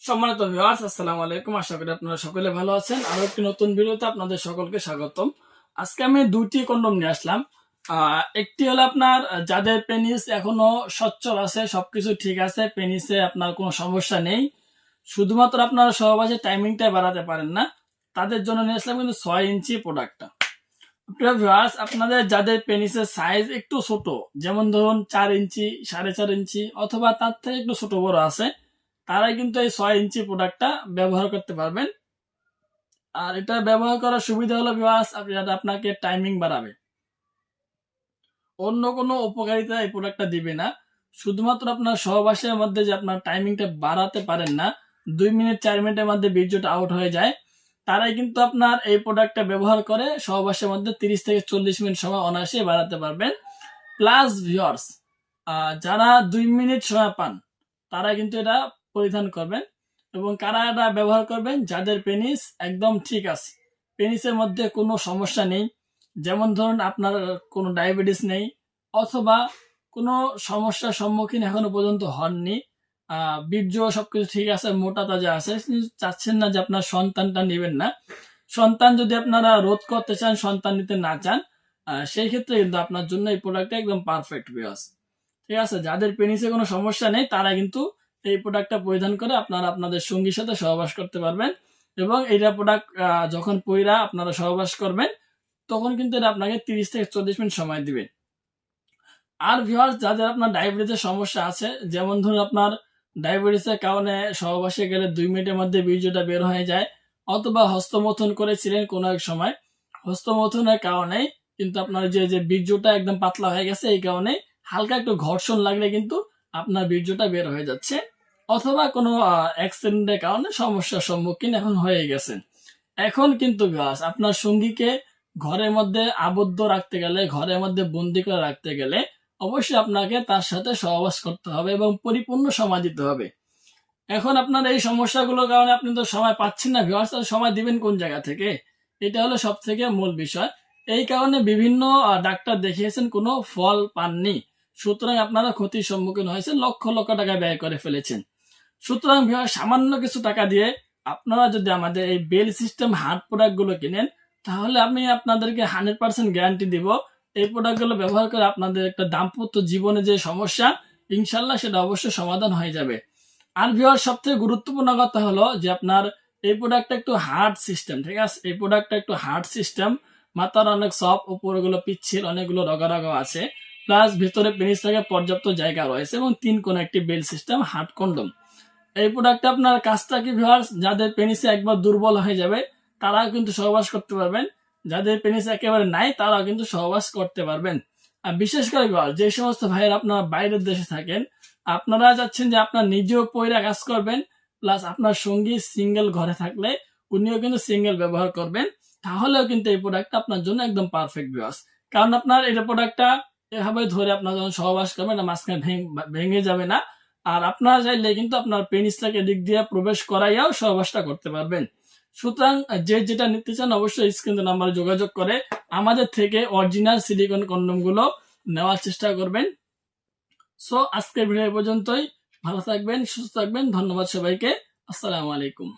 সম্মানিত ভিউয়ার্স, আসসালামু আলাইকুম। আশা করি আপনারা সকলে ভালো আছেন। আরো একটি নতুন ভিডিওতে আপনাদের সকলকে স্বাগতম। আজকে আমি দুইটি কন্ডম নিয়ে আসলাম। একটি হলো আপনার যাদের পেনিস এখনো সচ্ছল আছে, সবকিছু ঠিক আছে, পেনিসে আপনার কোনো সমস্যা নেই, শুধুমাত্র আপনারা সহবাসে টাইমিংটা বাড়াতে পারেন না, তাদের জন্য নিয়ে আসলাম কিন্তু 6 ইঞ্চি প্রোডাক্টটা। ভিউয়ার্স, আপনাদের যাদের পেনিসের সাইজ একটু ছোট, যেমন ধরুন 4 ইঞ্চি, 4.5 ইঞ্চি অথবা তার থেকে একটু ছোট বড় আছে, তারাই কিন্তু এই 6 ইঞ্চি প্রোডাক্টটা ব্যবহার করতে পারবেন। আর এটা ব্যবহার করার সুবিধা হলো ভিউয়ার্স, আপনাকে টাইমিং বাড়াবে, অন্য কোনো উপকারিতা এই প্রোডাক্টটা দিবে না। শুধুমাত্র আপনার সহবাসের মধ্যে যে আপনার টাইমিংটা বাড়াতে পারেন না, 2 মিনিট 4 মিনিটের মধ্যে বীর্যটা আউট হয়ে যায়, তারাই কিন্তু আপনার এই প্রোডাক্টটা ব্যবহার করে সহবাসের মধ্যে 30 থেকে 40 মিনিট সময় অনায়াসে বাড়াতে পারবেন। প্লাস ভিউয়ার্স, যারা 2 মিনিট সময় পান তারা কিন্তু এটা পরিধান করবেন। এবং কারা এটা ব্যবহার করবেন? যাদের পেনিস একদম ঠিক আছে, পেনিসের মধ্যে কোনো সমস্যা নেই, যেমন ধরুন আপনার কোনো ডায়াবেটিস নেই, অথবা কোনো সমস্যার সম্মুখীন এখনো পর্যন্ত হননি, বীর্য সবকিছু ঠিক আছে, মোটা তাজা আছে, চাচ্ছেন না যে আপনার সন্তানটা নেবেন না, সন্তান যদি আপনারা রোধ করতে চান, সন্তান নিতে না চান, সেই ক্ষেত্রে কিন্তু আপনার জন্য এই প্রোডাক্টটা একদম পারফেক্ট ভিউয়ার্স। ঠিক আছে, যাদের পেনিসে কোনো সমস্যা নেই তারা কিন্তু এই প্রোডাক্টটা পরিধান করে আপনারা আপনাদের সঙ্গীর সাথে সহবাস করতে পারবেন। এবং এইটা প্রোডাক্ট যখন পইরা আপনারা সহবাস করবেন, তখন কিন্তু এটা আপনাকে 30 থেকে 40 মিনিট সময় দিবে। আর ভিউয়ার্স, যাদের আপনার ডায়াবেটিসের সমস্যা আছে, যেমন ধরুন আপনার ডায়াবেটিসের কারণে সহবাসে গেলে 2 মিনিটের মধ্যে বীর্যটা বের হয়ে যায়, অথবা হস্তমৈথুন করেছিলেন কোনো এক সময়, হস্তমৈথুনের কারণে কিন্তু আপনার যে বীর্যটা একদম পাতলা হয়ে গেছে, এই কারণে হালকা একটু ঘর্ষণ লাগলে কিন্তু আপনার বীর্যটা বের হয়ে যাচ্ছে, অথবা কোনো অ্যাক্সিডেন্টের কারণে সমস্যার সম্মুখীন এখন হয়ে গেছেন। এখন কিন্তু ভিউয়ার্স, আপনার সঙ্গীকে ঘরের মধ্যে আবদ্ধ রাখতে গেলে, ঘরের মধ্যে বন্দি করে রাখতে গেলে অবশ্যই আপনাকে তার সাথে সহবাস করতে হবে এবং পরিপূর্ণ সময় দিতে হবে। এখন আপনার এই সমস্যাগুলোর কারণে আপনি তো সময় পাচ্ছেন না ভিউয়ার্স, সময় দিবেন কোন জায়গা থেকে? এটা হলো সব থেকে মূল বিষয়। এই কারণে বিভিন্ন ডাক্তার দেখিয়েছেন, কোনো ফল পাননি, সুতরাং আপনারা ক্ষতির সম্মুখীন হয়েছেন, লক্ষ লক্ষ টাকা ব্যয় করে ফেলেছেন। সুতরাং ভিউয়ার্স, সামান্য কিছু টাকা দিয়ে আপনারা যদি আমাদের এই বেল সিস্টেম হার্ট প্রোডাক্ট গুলো কিনেন, তাহলে আমি আপনাদেরকে 100% গ্যারান্টি দিব, এই প্রোডাক্ট গুলো ব্যবহার করে আপনাদের একটা দাম্পত্য জীবনে যে সমস্যা, ইনশাল্লাহ সেটা অবশ্যই সমাধান হয়ে যাবে। আর ভিউয়ার্স, সবথেকে গুরুত্বপূর্ণ কথা হলো যে আপনার এই প্রোডাক্টটা একটু হার্ড সিস্টেম, ঠিক আছে, এই প্রোডাক্টটা একটু হার্ড সিস্টেম, মাথার অনেক সফট, উপরে গুলো পিচ্ছিল, অনেকগুলো রগা রগা আছে, প্লাস ভিতরে পেনিস থেকে পর্যাপ্ত জায়গা রয়েছে, এবং 3 কোণ একটি বেল সিস্টেম হার্ড কন্ডম। এই প্রোডাক্টটা আপনার কাজটা কি ভিউয়ার্স, যাদের পেনিসে একবার দুর্বল হয়ে যাবে তারাও কিন্তু সহবাস করতে পারবেন, যাদের পেনিস একেবারে নাই তারাও কিন্তু সহবাস করতে পারবেন। আর বিশেষ করে ভিউয়ার্স, যে সমস্ত ভাইয়েরা আপনারা বাইরের দেশে থাকেন, আপনারা যাচ্ছেন যে আপনার নিজেও পয়রা কাজ করবেন, প্লাস আপনার সঙ্গী সিঙ্গেল ঘরে থাকলে উনিও কিন্তু সিঙ্গেল ব্যবহার করবেন, তাহলেও কিন্তু এই প্রোডাক্টটা আপনার জন্য একদম পারফেক্ট ভিউয়ার্স। কারণ আপনার এই প্রোডাক্টটা এভাবে ধরে আপনার যখন সহবাস করবেন, মাঝখানে ভেঙে যাবে না। আর আপনারা চাইলে কিন্তু আপনার পেনিসটাকে দিক দিয়ে প্রবেশ করাইয়াও সহবাসটা করতে পারবেন। সুতরাং যে যেটা নিতে চান অবশ্যই স্ক্রিন নাম্বারে যোগাযোগ করে আমাদের থেকে অরিজিনাল সিলিকন কন্ডম গুলো নেওয়ার চেষ্টা করবেন। সো আজকের ভিডিও পর্যন্তই। ভালো থাকবেন, সুস্থ থাকবেন, ধন্যবাদ সবাইকে। আসসালামু আলাইকুম।